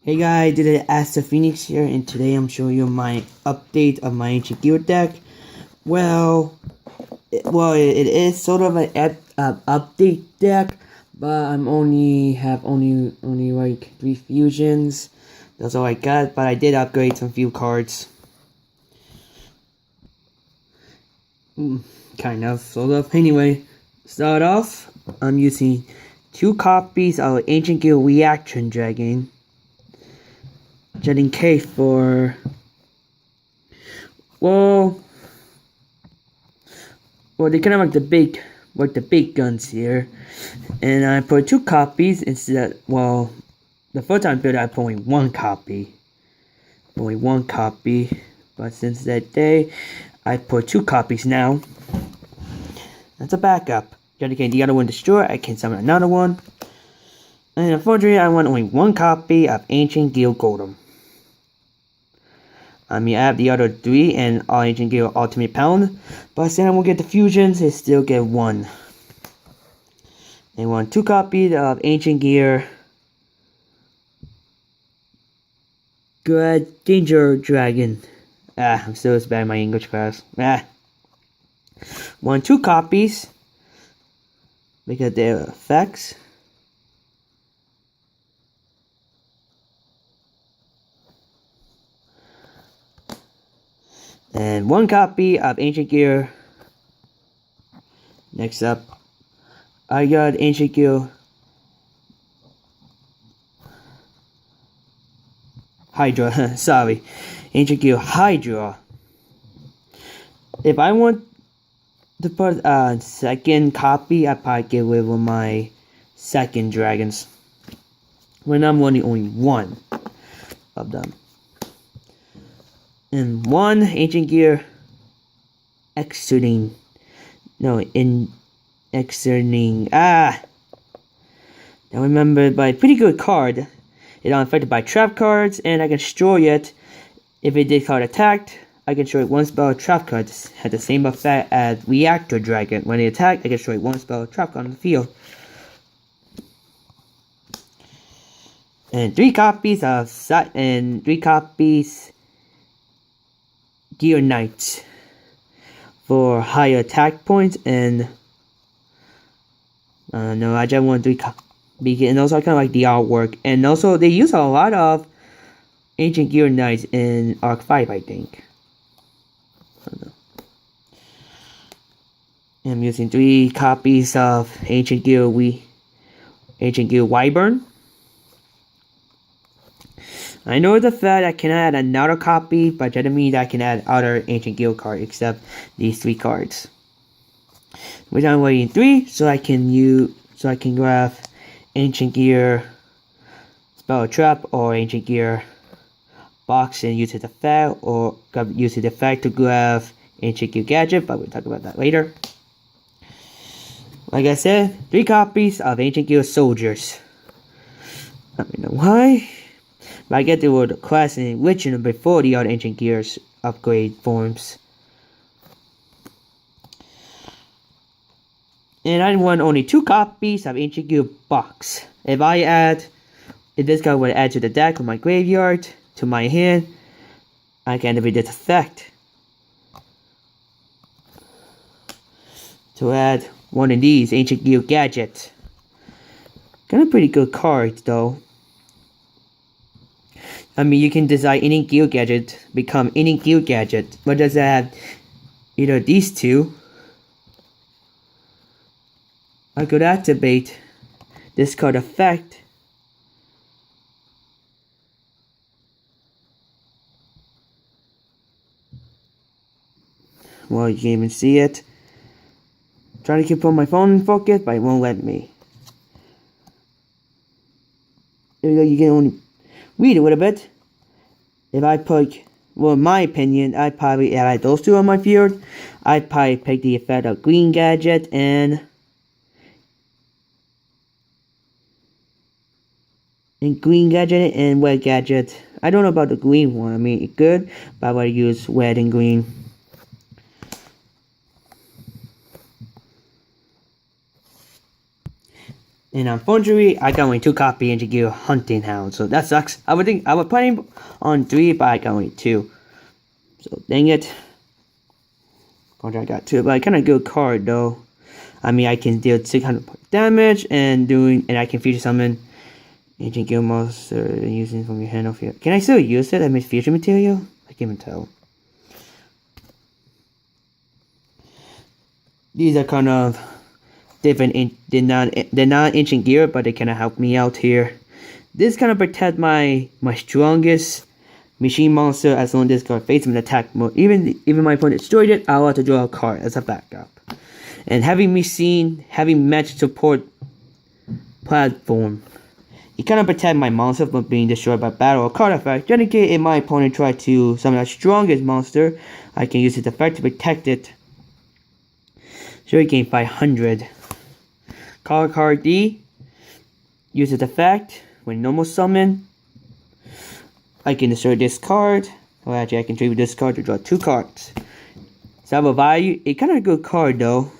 Hey guys, did it Ask the Phoenix here, and today I'm showing you my update of my ancient gear deck. It is sort of an update deck, but I'm only like 3 fusions. That's all I got, but I did upgrade some few cards. Kind of, sort of. Anyway, start off. I'm using 2 copies of Ancient Gear Reaction Dragon. Jetting K for they're kind of like the big guns here, and I put 2 copies instead. The first time I built it, I put only one copy, but since that day, I put 2 copies now. That's a backup. Jetting K, the other one destroyed. I can summon another one, and unfortunately, I want only 1 copy of Ancient Gear Golem. I have the other 3 and all Ancient Gear Ultimate Pound, but since I won't get the fusions, I still get 1. They want 2 copies of Ancient Gear Good Danger Dragon. I'm still bad in my English class. Want 2 copies because their effects. And 1 copy of Ancient Gear. Next up, I got Ancient Gear Hydra. Sorry, Ancient Gear Hydra. If I want to put a second copy, I probably get rid of my second dragons. When I'm wanting only 1 of them. And 1 Ancient Gear Exerting. Now remember, by pretty good card. It's unaffected by trap cards, and I can destroy it. If it did card attacked, I can destroy 1 spell trap card. Had the same effect as Reactor Dragon. When it attacked, I can destroy 1 spell trap card on the field. And 3 copies Gear Knights for higher attack points, and I just want 3 copies. And also I kind of like the artwork, and also they use a lot of Ancient Gear Knights in Arc 5, I think. I'm using 3 copies of Ancient Gear Wyvern. I know the fact I can add another copy, but that doesn't mean that I can add other Ancient Gear cards except these 3 cards. Which I'm waiting 3, so I can grab Ancient Gear Spell Trap or Ancient Gear Box and use its effect, or use its effect to grab Ancient Gear Gadget, but we'll talk about that later. Like I said, 3 copies of Ancient Gear Soldiers. I don't know why. But I get they were the class in original before the other Ancient Gears upgrade forms. And I want only 2 copies of Ancient Gear Box. If this card would add to the deck of my graveyard, to my hand, I can activate this effect. To add one of these, Ancient Gear Gadget. Kind of pretty good cards though. You can design any gear gadget, become any gear gadget. But does it have either these 2? I could activate this card effect. Well, you can't even see it. Trying to keep on my phone in focus, but it won't let me. There you go, you can only read a little bit. If I put, in my opinion, I'd probably add those 2 on my field. I'd probably pick the effect of Green Gadget and Green Gadget and Red Gadget. I don't know about the green one. It's good, but I would use red and green. And unfortunately, I got only 2 copy Ancient Gear Hunting Hound, so that sucks. I would play on 3, but I got only 2. So dang it. I got 2, but I kind of good card though. I mean, I can deal 600 damage and I can future summon Ancient Gear monster using from your hand of your. Can I still use it as future material? I can't even tell. These are kind of different. They're not Ancient Gear, but they kind of help me out here. This kind of protect my strongest machine monster as long as this card faces an attack mode. Even my opponent destroyed it, I'll have to draw a card as a backup. And having match support platform, it kind of protect my monster from being destroyed by battle or card effect. Just in case if my opponent try to summon the strongest monster, I can use its effect to protect it. So we gain 500. Card D. Use its effect when normal summon. I can destroy this card. Or actually, I can tribute this card to draw 2 cards. Salvo value. It's kind of a good card though.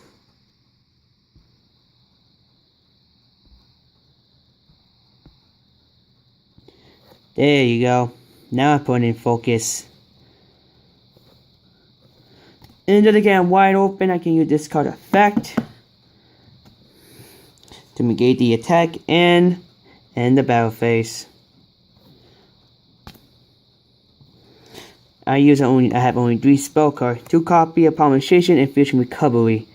There you go. Now I put in focus. And then again, wide open, I can use this card effect to negate the attack and the battle phase. I have only 3 spell cards, 2 copy of Polymerization and Fusion Recovery.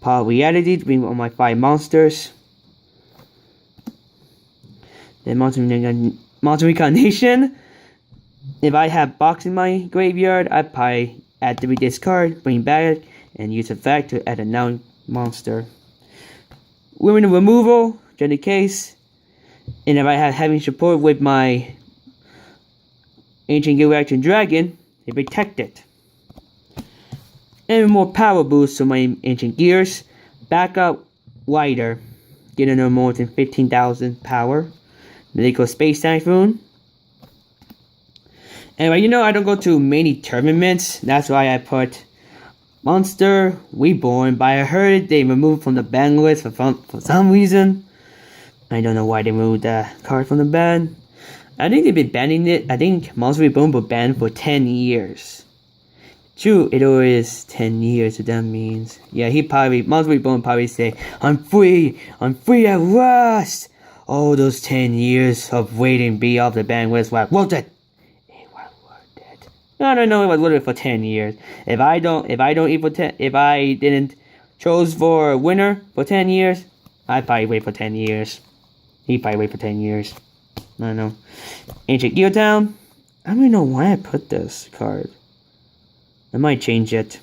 Power Reality to bring on my 5 monsters. Then Monster Reincarnation. If I have box in my graveyard, I probably add 3 discard, bring back, and use effect to add a non-monster. Women removal, just in case. And if I have having support with my Ancient Gear Action Dragon, they protect it. And more power boost to my Ancient Gears. Backup wider, getting no more than 15,000 power. Mythical Space Typhoon. Anyway, you know I don't go to many tournaments. That's why I put Monster Reborn. But I heard they removed from the ban list for some reason. I don't know why they removed that card from the ban. I think they've been banning it. I think Monster Reborn was banned for 10 years. True, it always 10 years, so that means. Yeah, Monster Reborn probably say, I'm free at last. All those 10 years of waiting be off the ban list were worth it. It was worth it. I don't know, it was worth it for 10 years. If I didn't chose for a winner for 10 years, I'd probably wait for 10 years. He'd probably wait for 10 years. I don't know. Ancient Gear Town. I don't even know why I put this card. I might change it.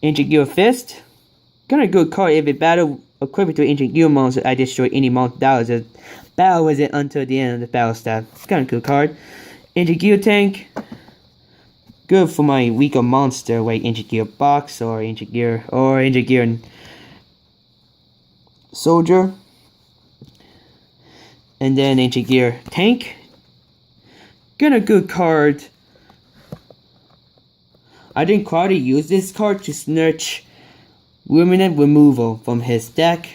Ancient Gear Fist. Kind of good card if it battle equipped to Ancient Gear monster. I destroy any monster that battle with it until the end of the battle step. It's kind of good card. Ancient Gear Tank. Good for my weaker monster like Ancient Gear Box or Ancient Gear Soldier. And then Ancient Gear Tank. Kind of good card. I think Crowdy used this card to snatch Ruminant Removal from his deck.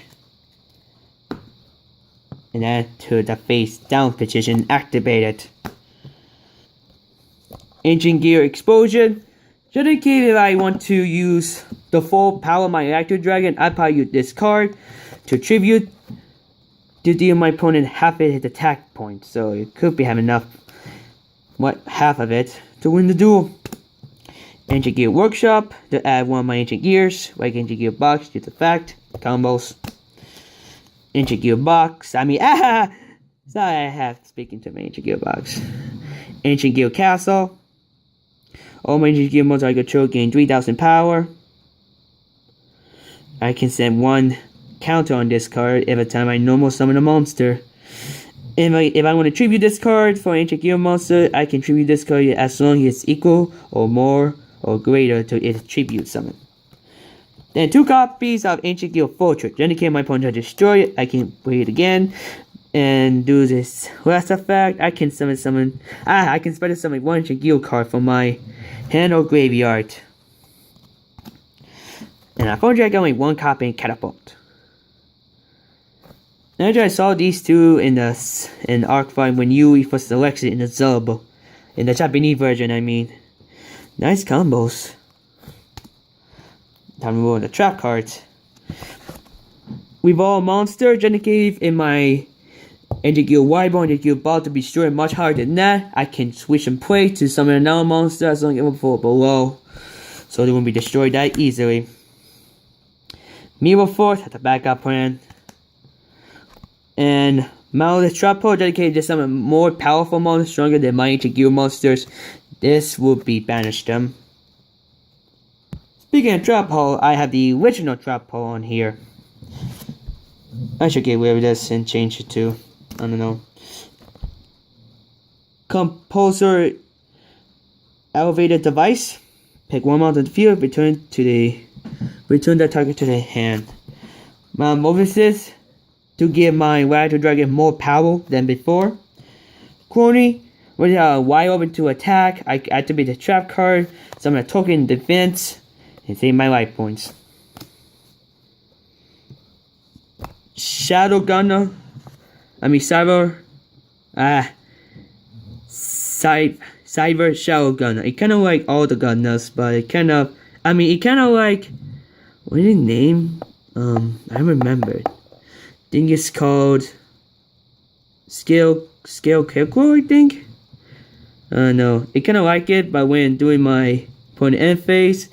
And add to the face down position activated. Ancient Gear Explosion. Just in case if I want to use the full power of my Reactor Dragon, I probably use this card to tribute to deal my opponent half of his attack points. So it could be having enough, half of it to win the duel. Ancient Gear Workshop to add one of my Ancient Gears, like Ancient Gear Box, due to fact, combos. Ancient Gear Box, sorry I have speaking to my Ancient Gear Box. Ancient Gear Castle. All my Ancient Gear monsters I control gain 3,000 power. I can send 1 counter on this card every time I normal summon a monster. If I want to tribute this card for Ancient Gear monster, I can tribute this card as long as it's equal or more or greater to its tribute summon. Then 2 copies of Ancient Gear Fortress. Just in case my opponent tries to destroy it, I can play it again and do this last effect. I can summon 1 Ancient Gear card from my hand or graveyard. And unfortunately I got only one copy in Catapult. Actually, I saw these two in Arc Fight when Yui was selected in the sub. In the Japanese version, I mean. Nice combos. Time to roll the trap cards. With all monsters, Jenny Cave in my Ancient Guild Wyvern, Ancient Guild about to be destroyed much harder than that. I can switch and play to summon another monster as long as I'm below. So they won't be destroyed that easily. Mirror Force has a backup plan. And Malus Trap Hole dedicated to summon more powerful monsters stronger than my Ancient Guild monsters. This will be banished them. Speaking of Trap Hole, I have the original Trap Hole on here. I should get rid of this and change it to, I don't know. Composer Elevated Device. Pick one monster on the field, return the target to the hand. My Metamorphosis to give my Radical Dragon more power than before. Crony, when wide open to attack, I activate the trap card, summon a token in defense, and save my life points. Shadow Gunner, Cyber Shadow Gunner. It kind of like all the Gunners, but it kind of like, what is the name? I remember. I think it's called Scale Killcore, I think. No, it kind of like it, but when doing my opponent end phase,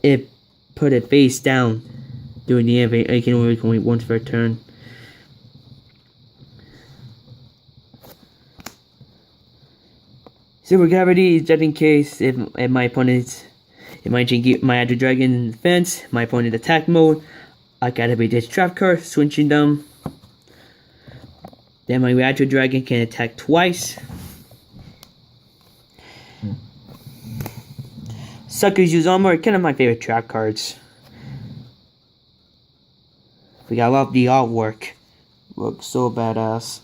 it put it face down. Doing the end phase, I can only make once per turn. Super Gravity is just in case if my opponent's, if my Adder Dragon in defense, my opponent attack mode, I gotta be this trap card, switching them. Then my Adder Dragon can attack twice. Suckers Use Armor, kind of my favorite trap cards. I love the artwork. Looks so badass.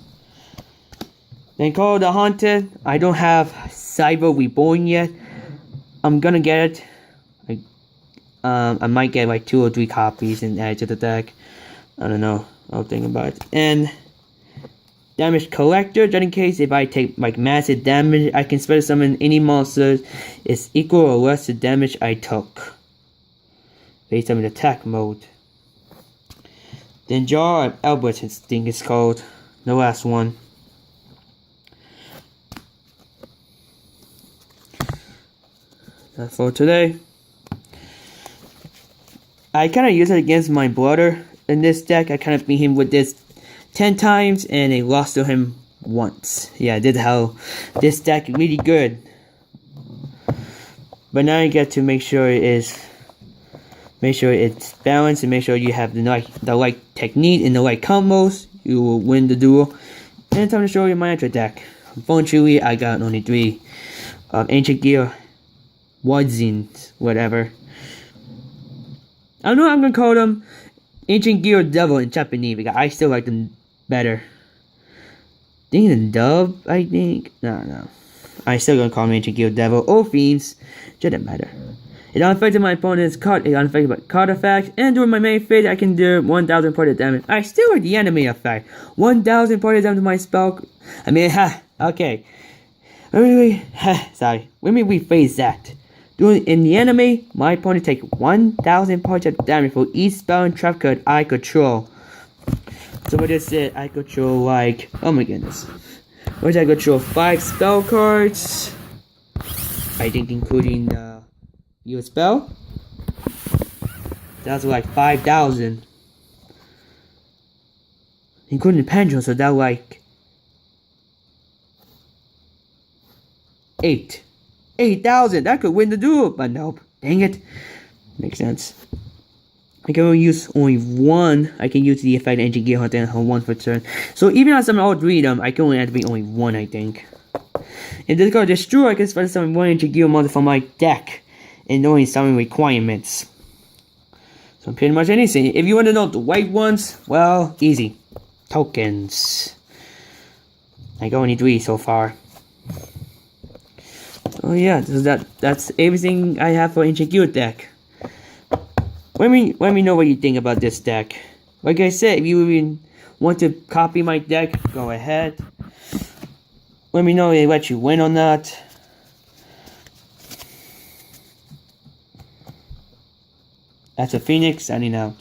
Then Call of the Haunted. I don't have Cyber Reborn yet. I'm gonna get it. I might get like 2 or 3 copies and add to the deck. I don't know. I'll think about it. And Damage Collector, just in case if I take like massive damage, I can special summon any monster is equal or less to damage I took, based on the attack mode. Then Jar of Albert, I think it's called, the last one. That's for today. I kind of use it against my brother in this deck. I kind of beat him with this 10 times and I lost to him once. Yeah, I did how this deck is really good. But now you get to make sure it's balanced and make sure you have the right technique and the right combos. You will win the duel. And time to show you my extra deck. Unfortunately, I got only 3 Ancient Gear Wadzins, whatever. I don't know what I'm gonna call them. Ancient Gear Devil in Japanese because I still like them better. Think the dub, I think. No. I still gonna call them Ancient Gear Devil or Fiends. Doesn't matter. It unaffected my opponent's card. It unaffected my card effect. And during my main phase, I can do 1,000 point damage. I still like the enemy effect. 1,000 point damage to my spell. Okay. Sorry. Let me rephrase that. In the enemy, my opponent takes 1,000 points of damage for each spell and trap card I control. So what is it? I control like, oh my goodness. What I control 5 spell cards. I think including the use spell. That's like 5,000. Including the pendulum, so that's like 8,000. That could win the duel, but nope. Dang it. Makes sense. I can only use only 1. I can use the effect Ancient Gear Hunter and 1 per turn. So even if I summon all 3 of them, I can only activate only 1, I think. If this card Destroy, I can special summon 1 Ancient Gear monster from my deck and only summon requirements. So pretty much anything. If you want to know the white ones, well, easy. Tokens. I got only 3 so far. Oh yeah, so that's everything I have for Ancient Guild deck. Let me know what you think about this deck. Like I said, if you even want to copy my deck, go ahead. Let me know if they let you win or not. That's a Phoenix signing out.